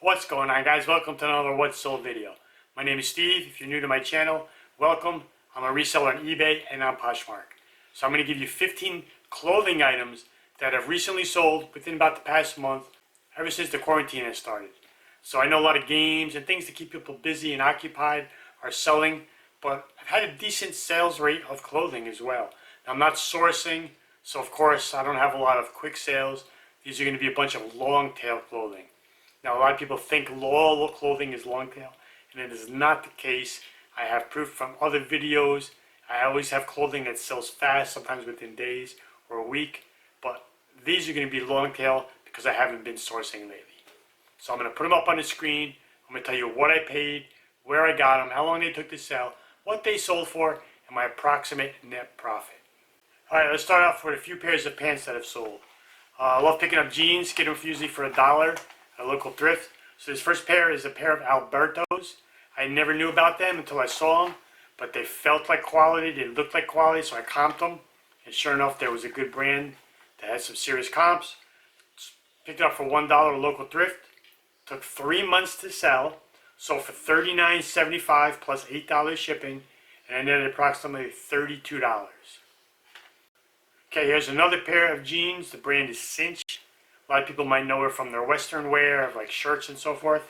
What's going on, guys? Welcome to another What's Sold video. My name is Steve. If you're new to my channel, welcome. I'm a reseller on eBay and on Poshmark. So I'm going to give you 15 clothing items that have recently sold within about the past month, ever since the quarantine has started. So I know a lot of games and things to keep people busy and occupied are selling, but I've had a decent sales rate of clothing as well. Now, I'm not sourcing, so of course I don't have a lot of quick sales. These are going to be a bunch of long tail clothing. Now, a lot of people think all clothing is long tail, and it is not the case. I have proof from other videos. I always have clothing that sells fast, sometimes within days or a week, but these are going to be long tail because I haven't been sourcing lately. So I'm going to put them up on the screen. I'm going to tell you what I paid, where I got them, how long they took to sell, what they sold for, and my approximate net profit. Alright, let's start off with a few pairs of pants that have sold. I love picking up jeans, get them usually for $1 at a local thrift. So this first pair is a pair of Albertos. I never knew about them until I saw them, but they felt like quality, they looked like quality, so I comped them. And sure enough, there was a good brand that had some serious comps. Picked it up for $1 at a local thrift. Took 3 months to sell. Sold for $39.75 plus $8 shipping, and I netted approximately $32. Okay, here's another pair of jeans. The brand is Cinch. A lot of people might know her from their Western wear, of like shirts and so forth.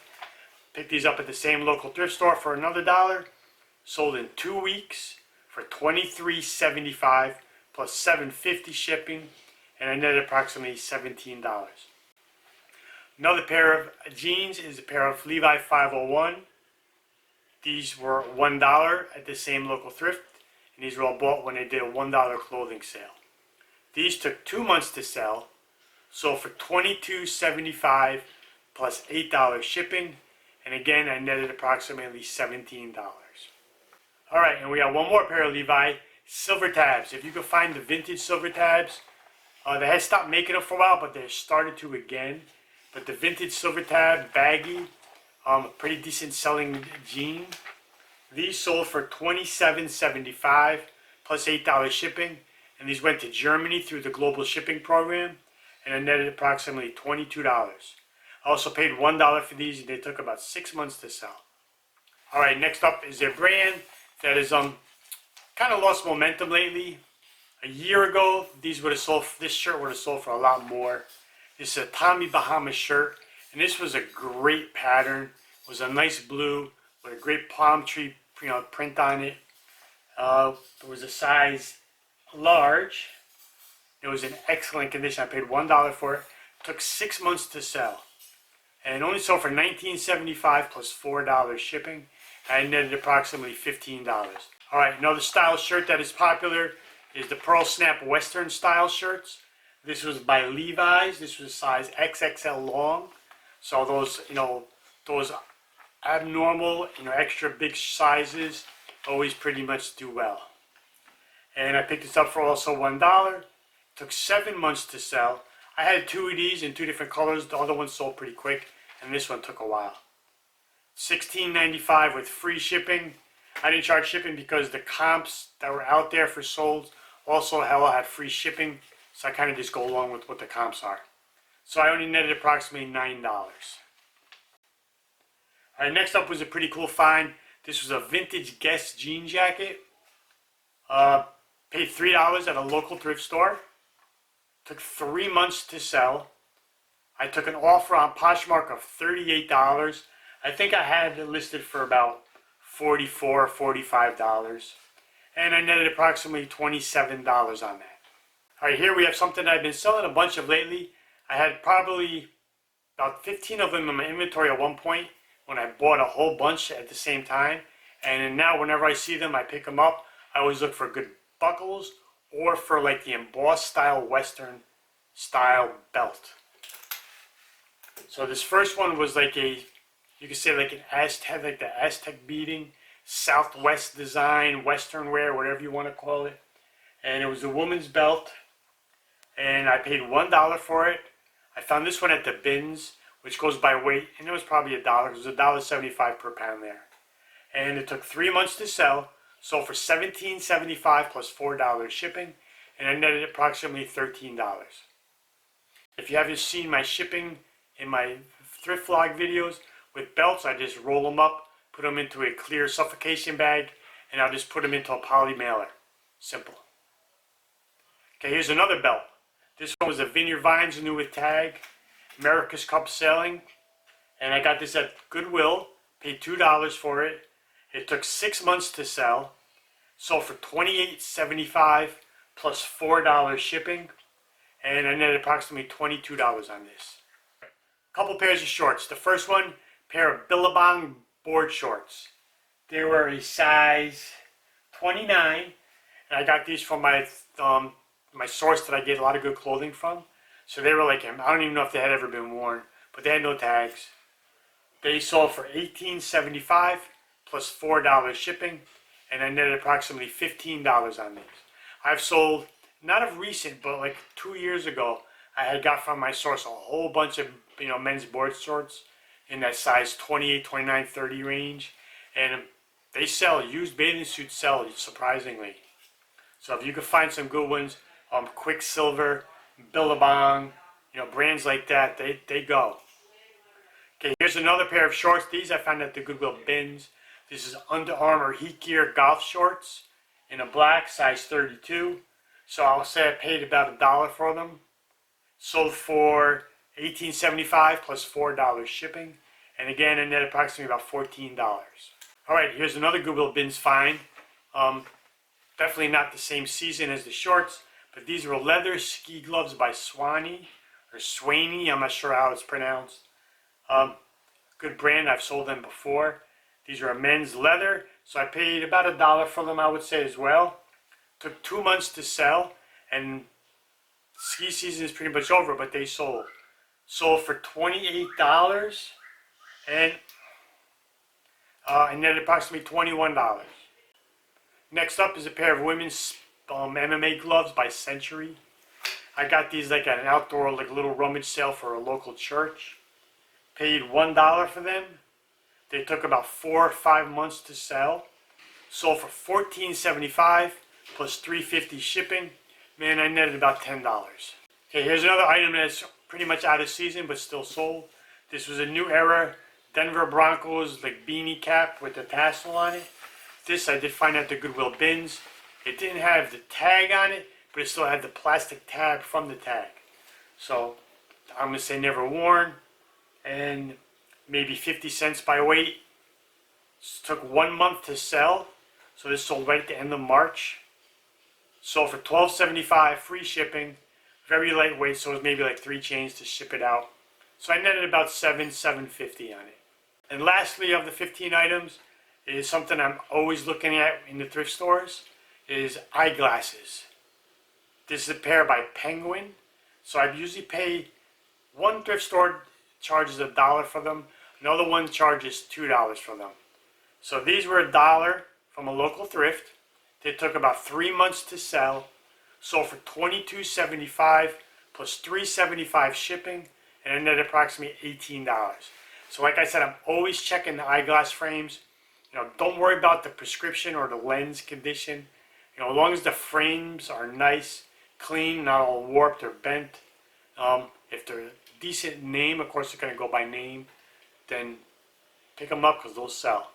Picked these up at the same local thrift store for another $1. Sold in 2 weeks for $23.75 plus $7.50 shipping, and I netted approximately $17. Another pair of jeans is a pair of Levi 501. These were $1 at the same local thrift, and these were all bought when they did a $1 clothing sale. These took 2 months to sell, sold for $22.75 plus $8 shipping, and again I netted approximately $17. Alright, and we got one more pair of Levi silver tabs. If you can find the vintage silver tabs, they had stopped making them for a while, but they started to again. But the vintage silver tab baggy, a pretty decent selling jean. These sold for $27.75 plus $8 shipping, and these went to Germany through the global shipping program, and I netted approximately $22. I also paid $1 for these, and they took about 6 months to sell. Alright, next up is a brand that has kind of lost momentum lately. A year ago, these would have sold. This shirt would have sold for a lot more. This is a Tommy Bahama shirt, and this was a great pattern. It was a nice blue with a great palm tree, print on it. It was a size large. It was in excellent condition. I paid $1 for it. It took 6 months to sell, and it only sold for $19.75 plus $4 shipping. I netted approximately $15. All right, another style shirt that is popular is the Pearl Snap Western style shirts. This was by Levi's. This was size XXL long. So those, those abnormal, extra big sizes always pretty much do well. And I picked this up for also $1. Took 7 months to sell. I had 2 of these in 2 different colors. The other one sold pretty quick, and this one took a while. $16.95 with free shipping. I didn't charge shipping because the comps that were out there for sold also had free shipping. So I kind of just go along with what the comps are. So I only netted approximately $9. Alright, next up was a pretty cool find. This was a vintage Guess jean jacket. Paid $3 at a local thrift store. Took 3 months to sell. I took an offer on Poshmark of $38. I think I had it listed for about $44, $45. And I netted approximately $27 on that. Alright, here we have something that I've been selling a bunch of lately. I had probably about 15 of them in my inventory at one point when I bought a whole bunch at the same time. And now whenever I see them, I pick them up. I always look for good buckles or for like the embossed style Western style belt. So this first one was like you could say like an Aztec, like the Aztec beading, Southwest design, Western wear, whatever you want to call it. And it was a woman's belt. And I paid $1 for it. I found this one at the bins, which goes by weight, and it was probably $1. It was $1.75 per pound there. And it took 3 months to sell, sold for $17.75 plus $4 shipping, and I netted approximately $13. If you haven't seen my shipping in my thrift vlog videos with belts. I just roll them up, put them into a clear suffocation bag, and I'll just put them into a poly mailer. Simple. Okay, here's another belt. This one was a Vineyard Vines new with tag, America's Cup selling, and I got this at Goodwill. Paid $2 for it. It took 6 months to sell. Sold for $28.75 plus $4 shipping, and I netted approximately $22 on this. Couple pairs of shorts. The first one, pair of BILLABONG board shorts. They were a size 29, and I got these from my my source that I get a lot of good clothing from. So they were like, I don't even know if they had ever been worn, but they had no tags. They sold for $18.75 plus $4 shipping, and I netted approximately $15 on these. I've sold, not of recent, but like 2 years ago, I had got from my source a whole bunch of men's board shorts in that size 28, 29, 30 range, and they sell. Used bathing suits sell surprisingly. So if you can find some good ones, Quicksilver, Billabong, brands like that, they go. Okay, here's another pair of shorts. These I found at the Goodwill bins. This is Under Armour Heat Gear golf shorts in a black, size 32. So I'll say I paid about $1 for them. Sold for $18.75 plus $4 shipping. And again, I net approximately about $14. Alright, here's another Goodwill bins find. Definitely not the same season as the shorts, but these were leather ski gloves by Swanee, or Swaney, I'm not sure how it's pronounced. Good brand, I've sold them before. These are a men's leather, so I paid about $1 for them, I would say, as well. Took 2 months to sell, and ski season is pretty much over, but they sold. Sold for $28, and I netted approximately $21. Next up is a pair of women's MMA gloves by Century. I got these like at an outdoor little rummage sale for a local church. Paid $1 for them. They took about 4 or 5 months to sell. Sold for $14.75 plus $3.50 shipping. Man, I netted about $10. Okay, here's another item that's pretty much out of season but still sold. This was a new era Denver Broncos beanie cap with the tassel on it. This I did find at the Goodwill bins. It didn't have the tag on it, but it still had the plastic tab from the tag. So I'm going to say never worn, and maybe 50 cents by weight. This took 1 month to sell, so this sold right at the end of March. Sold for $12.75 free shipping, very lightweight, so it was maybe like 3 chains to ship it out. So I netted about $7.50 on it. And lastly, of the 15 items, is something I'm always looking at in the thrift stores, is eyeglasses. This is a pair by Penguin. So I usually pay, one thrift store charges $1 for them, another one charges $2 for them. So these were $1 from a local thrift. They took about 3 months to sell, sold for $22.75 plus $3.75 shipping, and I netted approximately $18. So like I said, I'm always checking the eyeglass frames. Don't worry about the prescription or the lens condition. As long as the frames are nice, clean, not all warped or bent. If they're a decent name, of course they're going to go by name, then pick them up because they'll sell.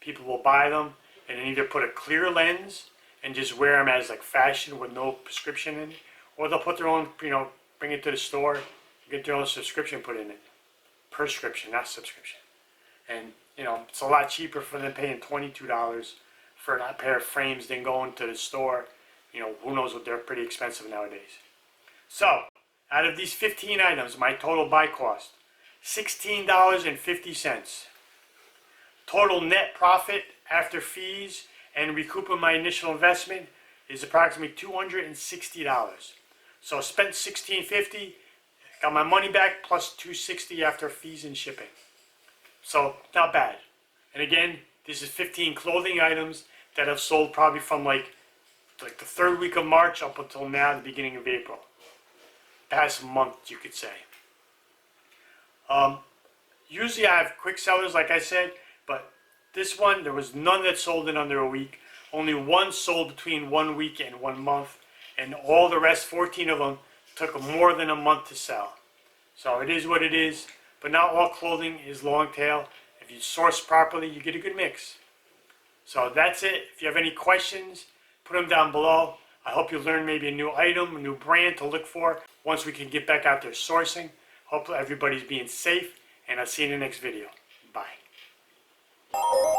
People will buy them and then either put a clear lens and just wear them as fashion with no prescription in it, or they'll put their own, bring it to the store, get their own subscription put in it. Prescription, not subscription. And it's a lot cheaper for them paying $22 for a pair of frames than going to the store. Who knows what, they're pretty expensive nowadays. So, out of these 15 items, my total buy cost, $16.50. Total net profit after fees and recouping my initial investment is approximately $260. So I spent $16.50, got my money back plus $260 after fees and shipping. So not bad. And again, this is 15 clothing items that have sold probably from like the 3rd week of March up until now, the beginning of April. Past month, you could say. Usually I have quick sellers, like I said, but this one, there was none that sold in under a week. Only one sold between 1 week and 1 month, and all the rest, 14 of them, took more than a month to sell. So it is what it is. but not all clothing is long tail. If you source properly, you get a good mix. So that's it. If you have any questions, put them down below. I hope you learned maybe a new item, a new brand to look for once we can get back out there sourcing. Hopefully everybody's being safe, and I'll see you in the next video. Bye.